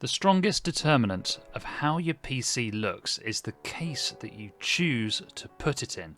The strongest determinant of how your PC looks is the case that you choose to put it in.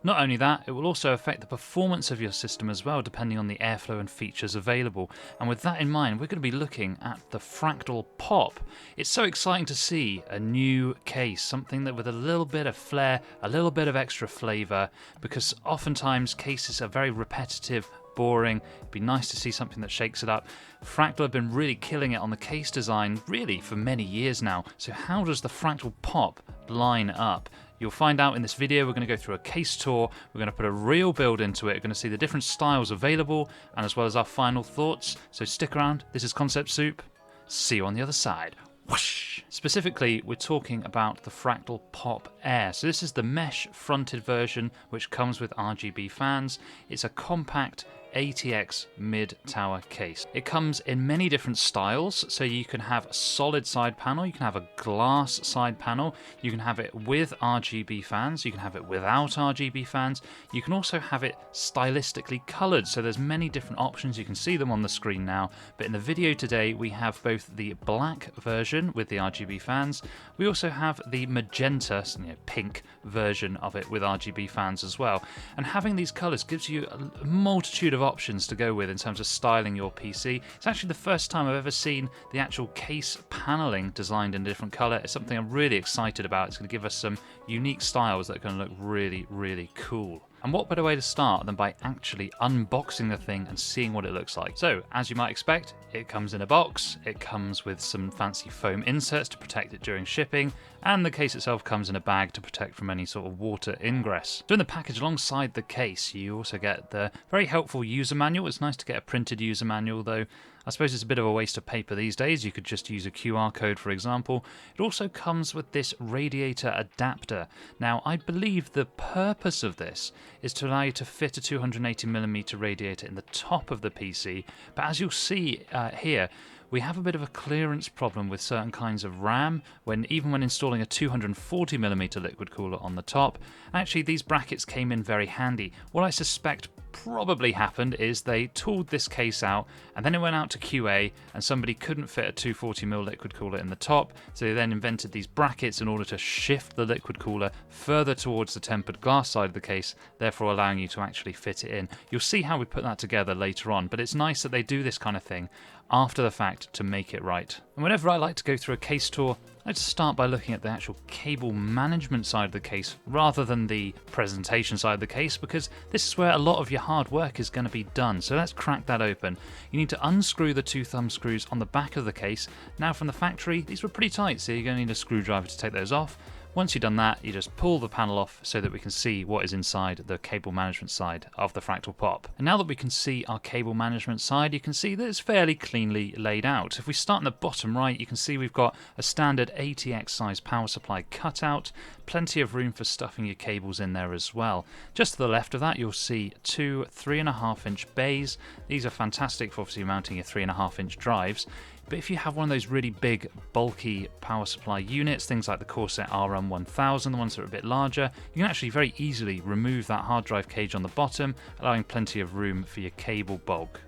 Not only that, it will also affect the performance of your system as well, depending on the airflow and features available. And with that in mind, we're going to be looking at the Fractal POP. It's so exciting to see a new case, something that with a little bit of flair, a little bit of extra flavour, because oftentimes cases are very repetitive, boring. It'd be nice to see something that shakes it up. Fractal have been really killing it on the case design, really for many years now. So how does the Fractal POP line up? You'll find out in this video. We're going to go through a case tour, we're going to put a real build into it, we're going to see the different styles available, and as well as our final thoughts. So stick around, this is Concept Soup. See you on the other side. Whoosh! Specifically, we're talking about the Fractal POP Air. So this is the mesh fronted version which comes with RGB fans. It's a compact ATX mid-tower case. It comes in many different styles, so you can have a solid side panel, you can have a glass side panel, you can have it with RGB fans, you can have it without RGB fans, you can also have it stylistically coloured, so there's many different options. You can see them on the screen now, but in the video today we have both the black version with the RGB fans, we also have the magenta, pink version of it with RGB fans as well, and having these colours gives you a multitude of options to go with in terms of styling your PC. It's actually the first time I've ever seen the actual case paneling designed in a different color. It's something I'm really excited about. It's going to give us some unique styles that are going to look really, really cool. And what better way to start than by actually unboxing the thing and seeing what it looks like. So, as you might expect, it comes in a box, it comes with some fancy foam inserts to protect it during shipping, and the case itself comes in a bag to protect from any sort of water ingress. So in the package alongside the case, you also get the very helpful user manual. It's nice to get a printed user manual, though I suppose it's a bit of a waste of paper these days. You could just use a QR code, for example. It also comes with this Radiator adapter. Now, I believe the purpose of this is to allow you to fit a 280mm radiator in the top of the PC, but as you'll see here, we have a bit of a clearance problem with certain kinds of RAM, even when installing a 240mm liquid cooler on the top. Actually, these brackets came in very handy. What I suspect probably happened is they tooled this case out and then it went out to QA and somebody couldn't fit a 240mm liquid cooler in the top, so they then invented these brackets in order to shift the liquid cooler further towards the tempered glass side of the case, therefore allowing you to actually fit it in. You'll see how we put that together later on, but it's nice that they do this kind of thing after the fact to make it right. And whenever I like to go through a case tour, I like to start by looking at the actual cable management side of the case rather than the presentation side of the case, because this is where a lot of your hard work is going to be done. So let's crack that open. You need to unscrew the two thumb screws on the back of the case. Now from the factory, these were pretty tight, so you're going to need a screwdriver to take those off. Once you've done that, you just pull the panel off so that we can see what is inside the cable management side of the Fractal POP. And now that we can see our cable management side, you can see that it's fairly cleanly laid out. If we start in the bottom right, you can see we've got a standard ATX size power supply cutout, plenty of room for stuffing your cables in there as well. Just to the left of that, you'll see two 3.5-inch bays. These are fantastic for obviously mounting your 3.5-inch drives. But if you have one of those really big, bulky power supply units, things like the Corsair RM1000, the ones that are a bit larger, you can actually very easily remove that hard drive cage on the bottom, allowing plenty of room for your cable bulk.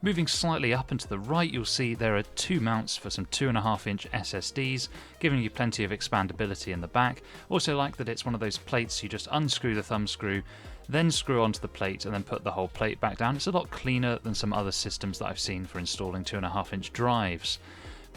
Moving slightly up and to the right, you'll see there are two mounts for some 2.5-inch SSDs, giving you plenty of expandability in the back. Also like that it's one of those plates you just unscrew the thumb screw, then screw onto the plate and then put the whole plate back down. It's a lot cleaner than some other systems that I've seen for installing 2.5-inch drives.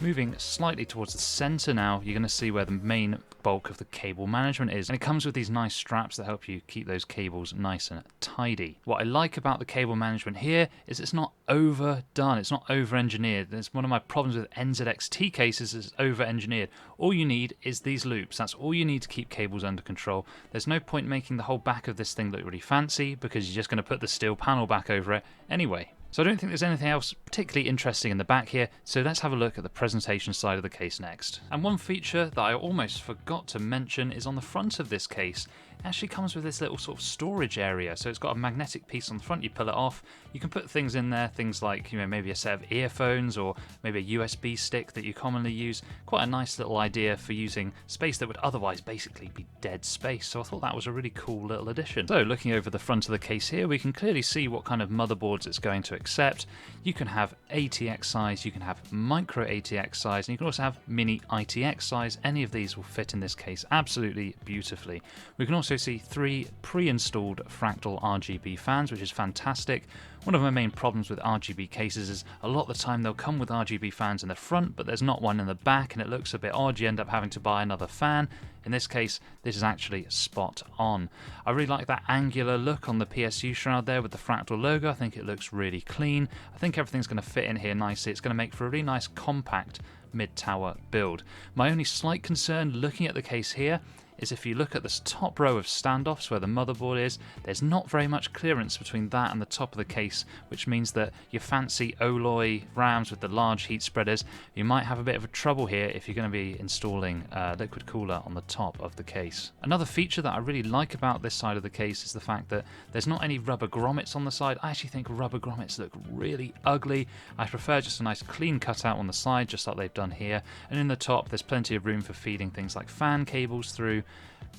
Moving slightly towards the center now, you're going to see where the main bulk of the cable management is, and it comes with these nice straps that help you keep those cables nice and tidy. What I like about the cable management here is it's not overdone, it's not over-engineered. That's one of my problems with NZXT cases, is it's over-engineered. All you need is these loops. That's all you need to keep cables under control. There's no point making the whole back of this thing look really fancy because you're just going to put the steel panel back over it anyway. So I don't think there's anything else particularly interesting in the back here, so let's have a look at the presentation side of the case next. And one feature that I almost forgot to mention is on the front of this case, it actually comes with this little sort of storage area. So it's got a magnetic piece on the front, you pull it off, you can put things in there, things like, you know, maybe a set of earphones or maybe a USB stick that you commonly use. Quite a nice little idea for using space that would otherwise basically be dead space. So I thought that was a really cool little addition. So looking over the front of the case here, we can clearly see what kind of motherboards it's going to accept. You can have ATX size, you can have micro ATX size, and you can also have mini ITX size. Any of these will fit in this case absolutely beautifully. We can also see 3 pre-installed Fractal RGB fans, which is fantastic. One of my main problems with RGB cases is a lot of the time they'll come with RGB fans in the front, but there's not one in the back, and it looks a bit odd. You end up having to buy another fan. In this case, this is actually spot on. I really like that angular look on the PSU shroud there with the Fractal logo. I think it looks really clean. I think everything's going to fit in here nicely. It's going to make for a really nice compact mid-tower build. My only slight concern looking at the case here is if you look at this top row of standoffs where the motherboard is, there's not very much clearance between that and the top of the case, which means that your fancy alloy RAMs with the large heat spreaders, you might have a bit of a trouble here if you're going to be installing liquid cooler on the top of the case. Another feature that I really like about this side of the case is the fact that there's not any rubber grommets on the side. I actually think rubber grommets look really ugly. I prefer just a nice clean cutout on the side, just like they've done here, and in the top there's plenty of room for feeding things like fan cables through.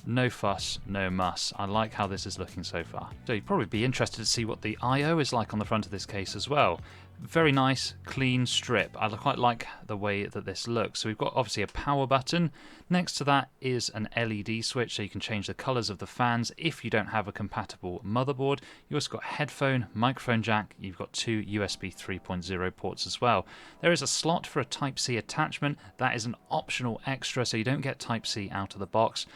No fuss, no muss. I like how this is looking so far. So you'd probably be interested to see what the I/O is like on the front of this case as well. Very nice, clean strip. I quite like the way that this looks. So we've got obviously a power button. Next to that is an LED switch, so you can change the colors of the fans if you don't have a compatible motherboard. You also got a headphone, microphone jack. You've got 2 USB 3.0 ports as well. There is a slot for a Type-C attachment. That is an optional extra, so you don't get Type-C out of the box.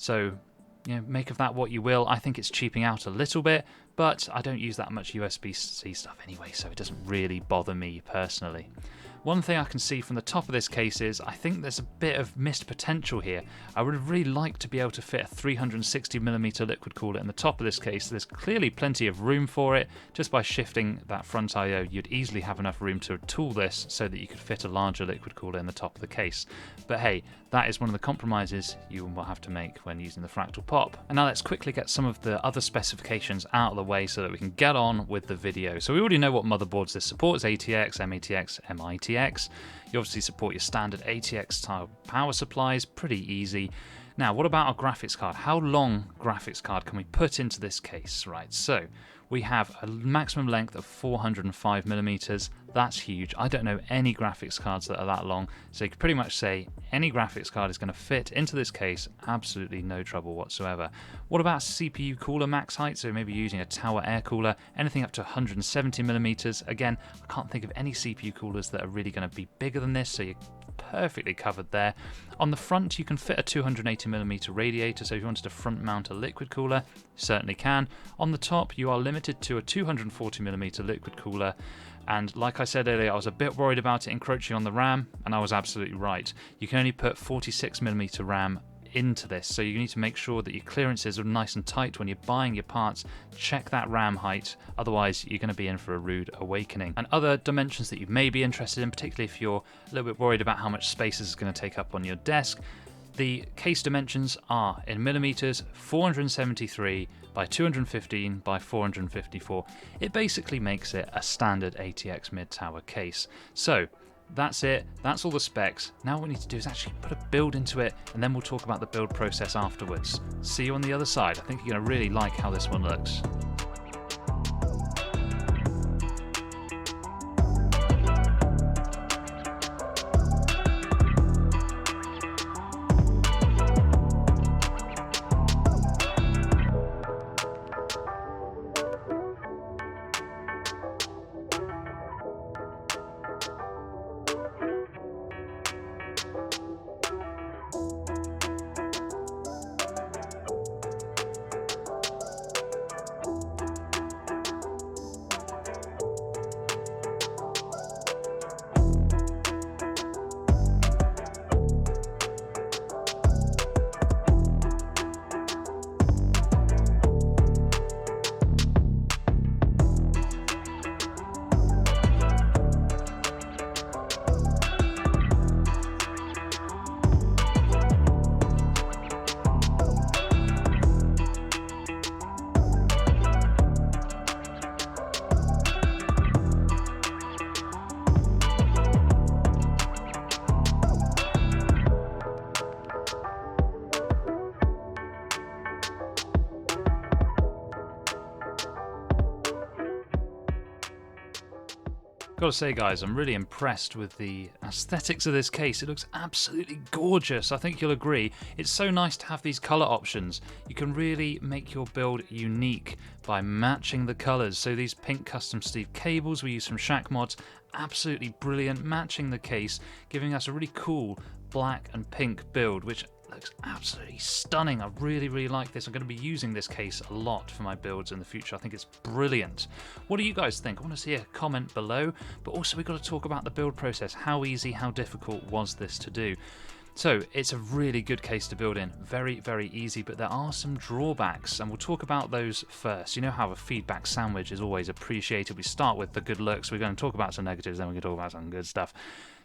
So, you know, make of that what you will. I think it's cheaping out a little bit, but I don't use that much USB-C stuff anyway, so it doesn't really bother me personally. One thing I can see from the top of this case is I think there's a bit of missed potential here. I would have really liked to be able to fit a 360mm liquid cooler in the top of this case. There's clearly plenty of room for it. Just by shifting that front I/O, you'd easily have enough room to tool this so that you could fit a larger liquid cooler in the top of the case. But hey, that is one of the compromises you will have to make when using the Fractal Pop. And now let's quickly get some of the other specifications out of the way so that we can get on with the video. So we already know what motherboards this supports: ATX, MATX, MITX. You obviously support your standard ATX style power supplies, pretty easy. Now, what about our graphics card? How long graphics card can we put into this case? Right, so we have a maximum length of 405mm. That's huge. I don't know any graphics cards that are that long, so you could pretty much say any graphics card is going to fit into this case, absolutely no trouble whatsoever. What about CPU cooler max height? So maybe using a tower air cooler, anything up to 170mm. Again, I can't think of any CPU coolers that are really going to be bigger than this, so you're perfectly covered there. On the front, you can fit a 280mm radiator, so if you wanted to front mount a liquid cooler, you certainly can. On the top, you are limited to a 240mm liquid cooler. And like I said earlier, I was a bit worried about it encroaching on the RAM, and I was absolutely right. You can only put 46mm RAM into this, so you need to make sure that your clearances are nice and tight when you're buying your parts. Check that RAM height, otherwise you're going to be in for a rude awakening. And other dimensions that you may be interested in, particularly if you're a little bit worried about how much space this is going to take up on your desk, the case dimensions are in millimeters, 473 by 215 by 454. It basically makes it a standard ATX mid-tower case. So that's it, that's all the specs. Now what we need to do is actually put a build into it, and then we'll talk about the build process afterwards. See you on the other side. I think you're going to really like how this one looks. Gotta say guys, I'm really impressed with the aesthetics of this case. It looks absolutely gorgeous. I think you'll agree. It's so nice to have these color options. You can really make your build unique by matching the colors. So these pink custom sleeve cables we use from Shack Mods, absolutely brilliant, matching the case, giving us a really cool black and pink build, which looks absolutely stunning. I really like this. I'm going to be using this case a lot for my builds in the future. I think it's brilliant. What do you guys think? I want to see a comment below, but also we've got to talk about the build process. How easy, how difficult was this to do? So it's a really good case to build in. Very easy, but there are some drawbacks, and we'll talk about those first. You know how a feedback sandwich is always appreciated. We start with the good looks, we're going to talk about some negatives, then we're going to talk about some good stuff.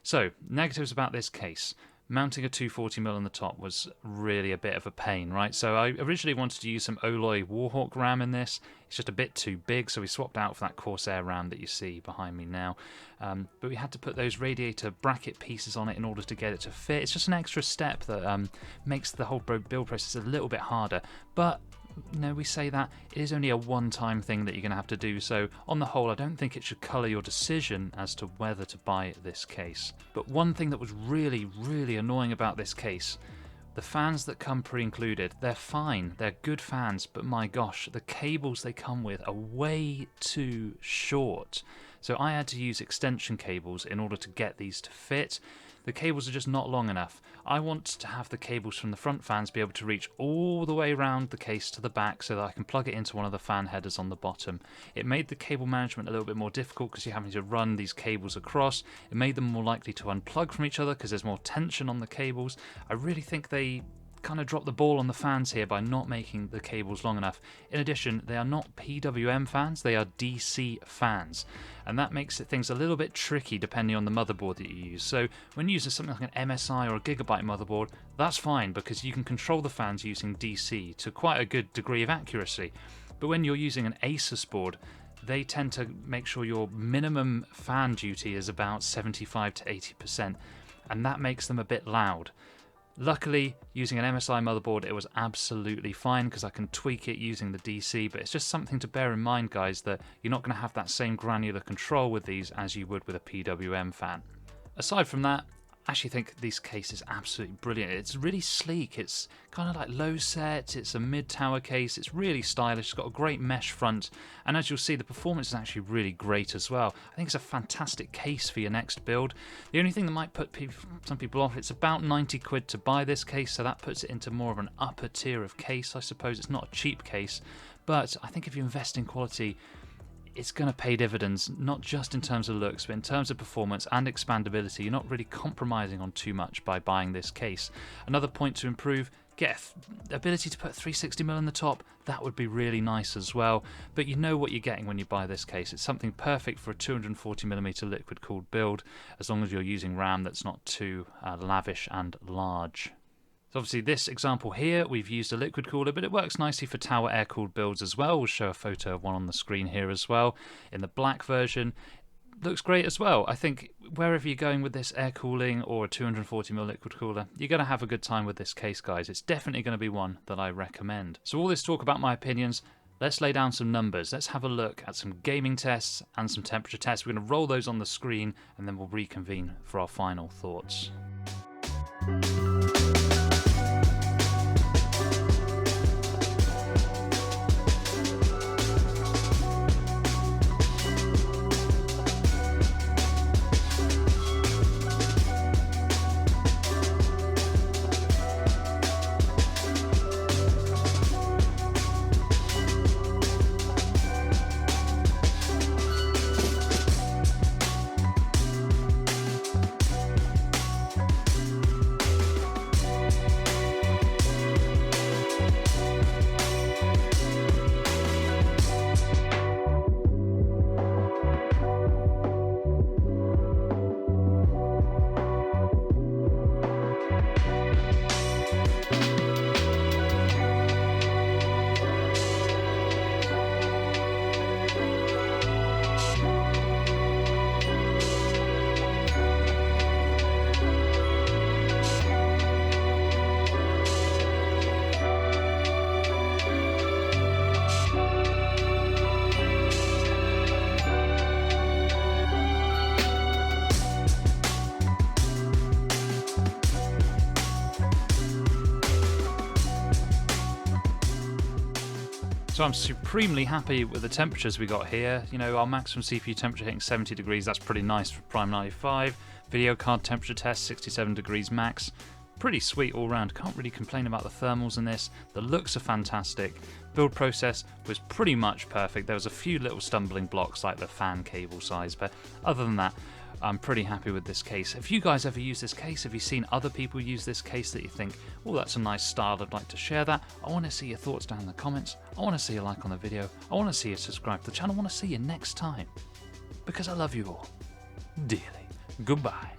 So, negatives about this case. Mounting a 240mm on the top was really a bit of a pain, right? So I originally wanted to use some Alloy Warhawk RAM in this. It's just a bit too big, so we swapped out for that Corsair RAM that you see behind me now. But we had to put those Radiator bracket pieces on it in order to get it to fit. It's just an extra step that makes the whole build process a little bit harder. But you know, we say that it is only a one-time thing that you're going to have to do, so on the whole I don't think it should colour your decision as to whether to buy this case. But one thing that was really annoying about this case, the fans that come pre-included, they're fine, they're good fans, but my gosh, the cables they come with are way too short. So I had to use extension cables in order to get these to fit. The cables are just not long enough. I want to have the cables from the front fans be able to reach all the way around the case to the back so that I can plug it into one of the fan headers on the bottom. It made the cable management a little bit more difficult because you're having to run these cables across. It made them more likely to unplug from each other because there's more tension on the cables. I really think they kind of dropped the ball on the fans here by not making the cables long enough. In addition, they are not PWM fans, they are DC fans, and that makes things a little bit tricky depending on the motherboard that you use. So when using something like an MSI or a Gigabyte motherboard, that's fine because you can control the fans using DC to quite a good degree of accuracy. But when you're using an Asus board, they tend to make sure your minimum fan duty is about 75 to 80%, and that makes them a bit loud. Luckily, using an MSI motherboard, it was absolutely fine because I can tweak it using the DC, but it's just something to bear in mind, guys, that you're not going to have that same granular control with these as you would with a PWM fan. Aside from that, I actually think this case is absolutely brilliant. It's really sleek, it's kind of like low set, it's a mid-tower case, it's really stylish, it's got a great mesh front, and as you'll see, the performance is actually really great as well. I think it's a fantastic case for your next build. The only thing that might put some people off, it's about 90 quid to buy this case, so that puts it into more of an upper tier of case, I suppose. It's not a cheap case, but I think if you invest in quality, it's going to pay dividends, not just in terms of looks, but in terms of performance and expandability. You're not really compromising on too much by buying this case. Another point to improve, get the ability to put 360mm on the top. That would be really nice as well, but you know what you're getting when you buy this case. It's something perfect for a 240mm liquid cooled build, as long as you're using RAM that's not too lavish and large. So obviously this example here, we've used a liquid cooler, but it works nicely for tower air-cooled builds as well. We'll show a photo of one on the screen here as well. In the black version, looks great as well. I think wherever you're going with this air cooling or a 240mm liquid cooler, you're going to have a good time with this case, guys. It's definitely going to be one that I recommend. So all this talk about my opinions, let's lay down some numbers. Let's have a look at some gaming tests and some temperature tests. We're going to roll those on the screen and then we'll reconvene for our final thoughts. So I'm supremely happy with the temperatures we got here. You know, our maximum CPU temperature hitting 70 degrees, that's pretty nice for Prime 95. Video card temperature test, 67 degrees max. Pretty sweet all round. Can't really complain about the thermals in this. The looks are fantastic. Build process was pretty much perfect. There was a few little stumbling blocks like the fan cable size, but other than that, I'm pretty happy with this case. If you guys ever use this case, have you seen other people use this case that you think, oh, that's a nice style, I'd like to share that? I want to see your thoughts down in the comments. I want to see a like on the video. I want to see you subscribe to the channel. I want to see you next time. Because I love you all. Dearly. Goodbye.